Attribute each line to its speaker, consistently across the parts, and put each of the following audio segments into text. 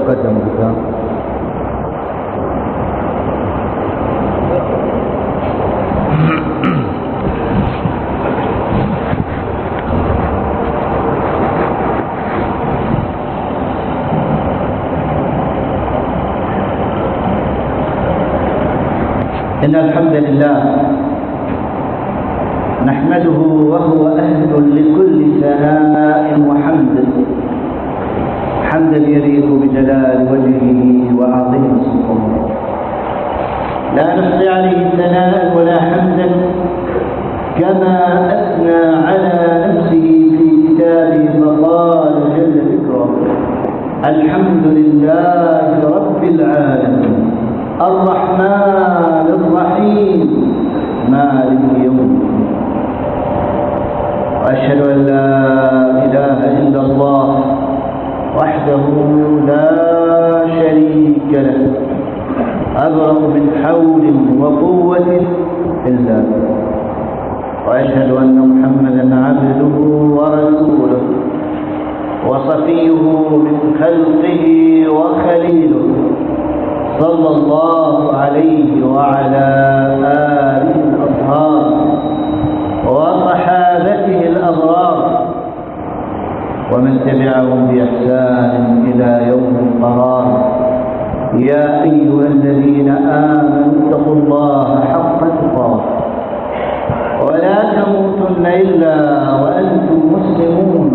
Speaker 1: تقدم قدام. إن الحمد لله نحمده وهو أهل لكل ثناء وحمد، حمدا يليق بجلال وجهه وعظيم سلطانه، لا نحصي عليه ثناء ولا حمدا كما أثنى على نفسه في كتابه فقال جل ذكره: الحمد لله رب العالمين الرحمن الرحيم مالك يوم الدين. وأشهد أن لا إله إلا الله وحده لا شريك له، أبرأ من حول وقوة إلا به. وأشهد أن محمدا عبده ورسوله وصفيه من خلقه وخليله، صلى الله عليه وعلى آله الأطهار وصحابته الأبرار ومن تبعهم بإحسان إلى يوم القرار. يا أيها الذين آمنوا اتقوا الله حق تقاته ولا تموتن إلا وأنتم مسلمون.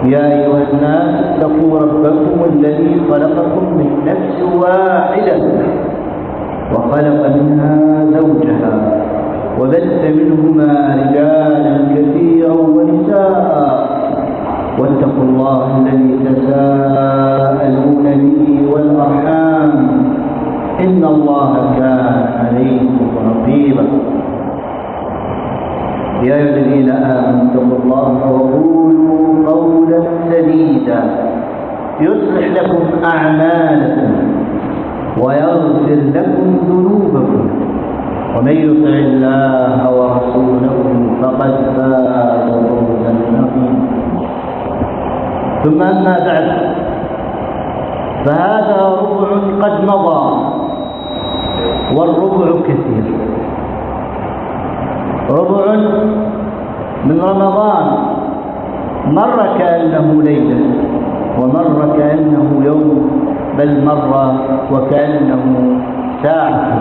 Speaker 1: يا أيها الناس اتقوا ربكم الذي خلقكم من نفس واحدة وخلق منها زوجها وبث منهما رجالا كثيرا ونساء، واتقوا الله الذي تساءلون به والأرحام إن الله كان عليكم رقيبا. يا أيها الذين آمنوا اتقوا الله وقولوا قولا سديدا يصلح لكم أعمالكم ويغفر لكم ذنوبكم، ومن يطع الله ورسوله فقد فاز فوزا عظيما. ثم أما بعد، فهذا ربع قد مضى والربع كثير. ربع من رمضان مر كأنه ليلة ومر كأنه يوم، بل مر وكأنه ساعة.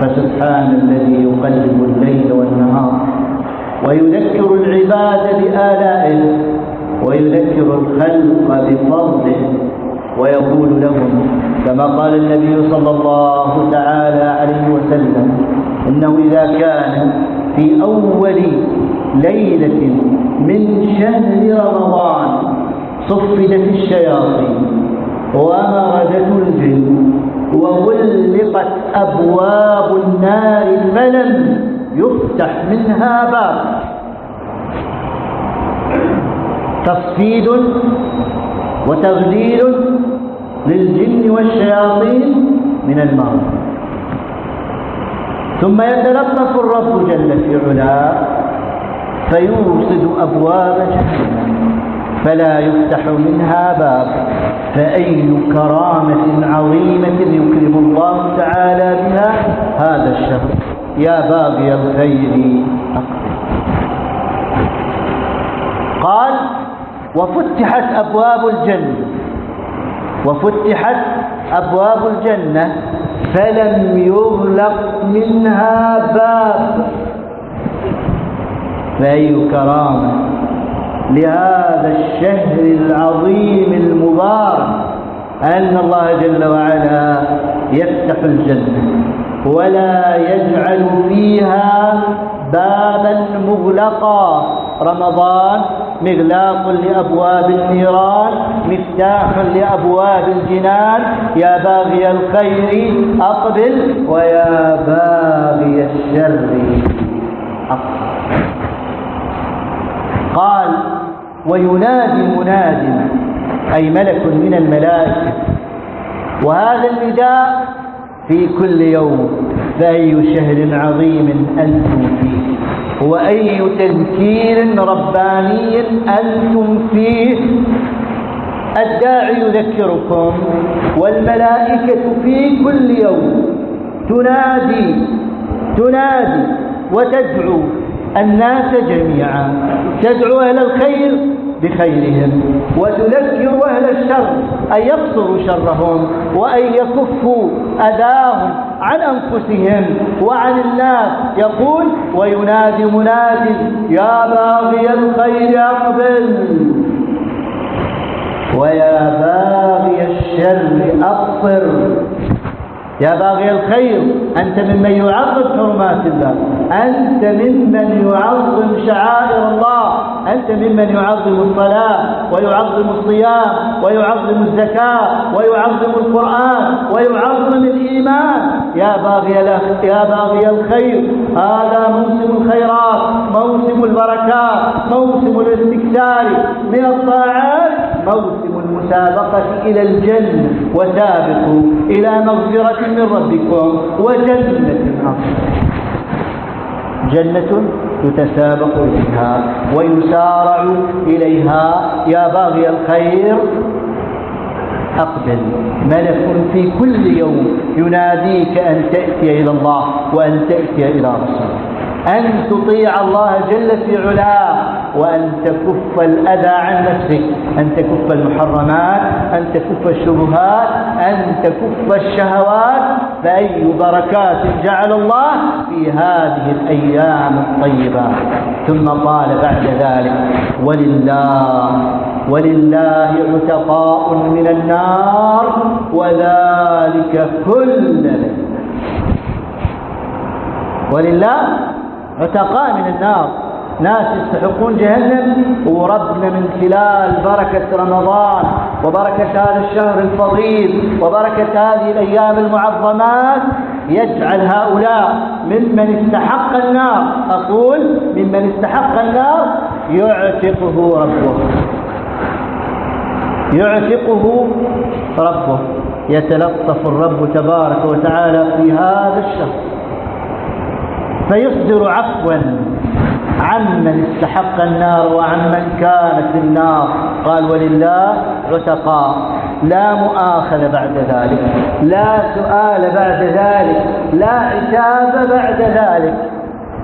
Speaker 1: فسبحان الذي يقلب الليل والنهار ويذكر العباد بآلائه ويذكر الخلق بفضله، ويقول لهم كما قال النبي صلى الله تعالى عليه وسلم: إنه إذا كان في أول ليلة من شهر رمضان صفدت الشياطين ومردت الجن وغلقت أبواب النار فلم يفتح منها باب. تصفيد وتغليل للجن والشياطين من المرض. ثم يتلطف الرب جل في علاه فيوصد أبواب جهنم فلا يفتح منها باب. فأي كرامة عظيمة يكرم الله تعالى بها هذا الشهر. يا باغي الخير أقبل. قال: وفتحت أبواب الجنة، وفتحت أبواب الجنة فلم يغلق منها باب. فأي كرامة لهذا الشهر العظيم المبارك أن الله جل وعلا يفتح الجنة ولا يجعل فيها بابا مغلقا. رمضان مغلاق لأبواب النيران، مفتاح لأبواب الجنان. يا باغي الخير أقبل ويا باغي الشر أقبل. قال: وينادي مناد، أي ملك من الملائكة، وهذا النداء في كل يوم: فأي شهر عظيم أنتم فيه، وأي تذكير رباني أنتم فيه، الداعي يذكركم، والملائكة في كل يوم تنادي وتدعو الناس جميعا، تدعو أهل الخير بخيرهم وتذكر أهل الشر أن يقصروا شرهم وأن يكفوا أذاهم عن أنفسهم وعن الناس. يقول: وينادي مناد يا باغي الخير أقبل ويا باغي الشر أقصر. يا باغي الخير، أنت ممن يعظم حرمات الله، أنت ممن يعظم شعائر الله، أنت ممن يعظم الصلاة ويعظم الصيام ويعظم الزكاة ويعظم القرآن ويعظم الإيمان. يا باغي الخير، هذا موسم الخيرات، موسم البركات، موسم الاستكثار من الطاعات، موسم المسابقة إلى الجنة. وسابقوا إلى مغفرة من ربكم وجنة جنة يتسابق إليها ويسارع إليها. يا باغي الخير أقبل. ملك في كل يوم يناديك أن تأتي إلى الله وأن تأتي إلى رسوله، أن تطيع الله جل في علاه، وأن تكف الأذى عن نفسك، أن تكف المحرمات، أن تكف الشبهات، أن تكف الشهوات. فأي بركات جعل الله في هذه الأيام الطيبة. ثم قال بعد ذلك: ولله عتقاء من النار وذلك كل ليلة. ولله عتقاء من النار، ناس يستحقون جهنم، وربنا من خلال بركة رمضان وبركة هذا الشهر الفضيل وبركة هذه الأيام المعظمات يجعل هؤلاء ممن استحق النار، أقول ممن استحق النار، يعتقه ربه. يتلطف الرب تبارك وتعالى في هذا الشهر فيصدر عفوا عمن استحق النار وعمن كانت النار. قال: ولله عتقاء، لا مؤاخذة بعد ذلك، لا سؤال بعد ذلك، لا عتاب بعد ذلك،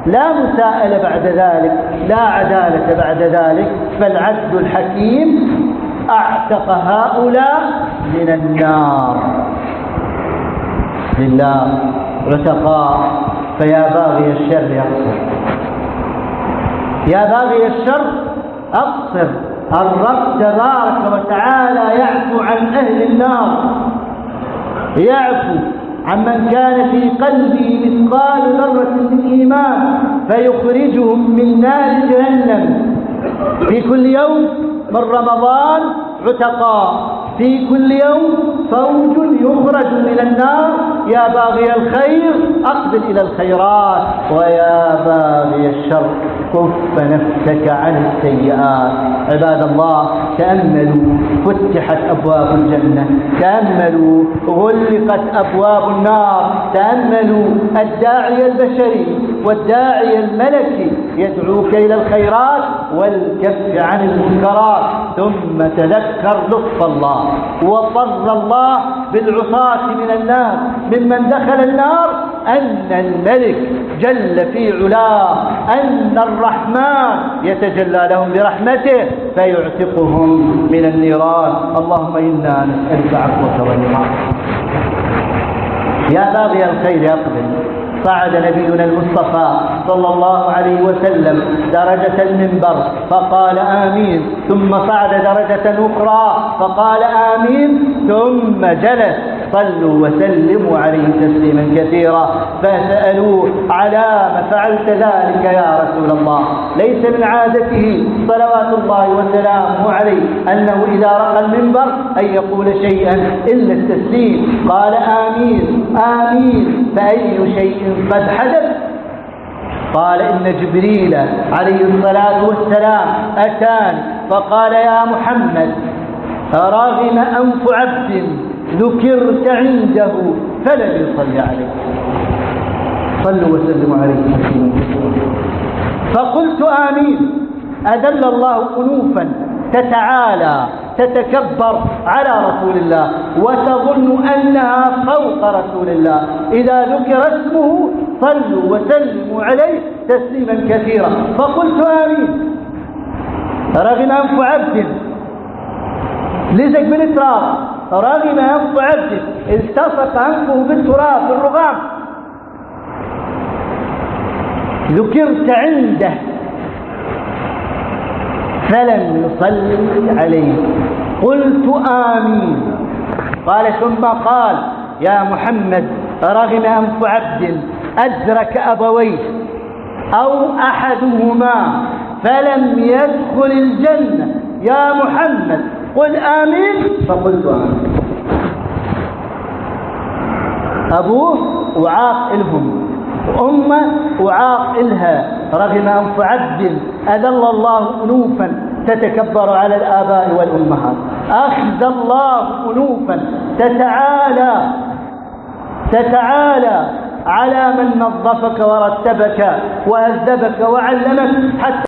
Speaker 1: لا مساءلة بعد ذلك، لا عدالة بعد ذلك. فالعدل الحكيم أعتق هؤلاء من النار. لله عتقاء. فيا باغي الشر أقصر، يا باغي الشر أقصر. الرب تبارك وتعالى يعفو عن أهل النار، يعفو عمن كان في قلبه مثقال ذرة من إيمان فيخرجهم من نار جهنم. في كل يوم من رمضان عتقاء، في كل يوم فوج يخرج من النار. يا باغي الخير أقبل إلى الخيرات، ويا باغي الشر كف نفسك عن السيئات. عباد الله، تأملوا فتحت أبواب الجنة، تأملوا غلقت أبواب النار، تأملوا الداعي البشري والداعي الملكي يدعوك إلى الخيرات والكف عن المنكرات. ثم تذكر لطف الله وفضل الله بالعصاة من الناس ممن دخل النار، أن الملك جل في علاه، أن الرحمن يتجلى لهم برحمته فيعتقهم من النيران. اللهم إنا نسألك عفوك ورضاك. يا باغي الخير أقبل. صعد نبينا المصطفى صلى الله عليه وسلم درجة المنبر فقال آمين، ثم صعد درجة أخرى فقال آمين، ثم جلس. صلوا وسلموا عليه تسليما كثيرا. فسألوه: على ما فعلت ذلك يا رسول الله؟ ليس من عادته صلوات الله وسلامه عليه أنه إذا رقى المنبر أن يقول شيئا إلا التسليم. قال آمين آمين. فأي شيء قد حدث؟ قال: إن جبريل عليه الصلاة والسلام أتاني فقال: يا محمد، رغم أنف عبد ذكرت عنده فلم يصلي عليه. صلوا وسلموا عليه. فقلت آمين. أدل الله أنوفا تتعالى تتكبر على رسول الله وتظن أنها فوق رسول الله. إذا ذكر اسمه صلوا وسلموا عليه تسليما كثيرا. فقلت آمين. رغم أنف عبد لزق بالتراب، رغم أنف عبد التصق أنفه بالتراب بالرغام، ذكرت عنده فلم يصلي عليه. قلت آمين. قال ثم قال يا محمد رغم أنف عبد أدرك أبويه أو أحدهما فلم يدخل الجنة يا محمد قل آمين. فقلت آمين. أبوه وعاق إلهم وأمه وعاق إلها. رغم أنف عبد أذل الله أنوفا تتكبر على الآباء والأمهات، أخذ الله أنوفا تتعالى على من نظفك ورتبك وهذبك وعلمك حتى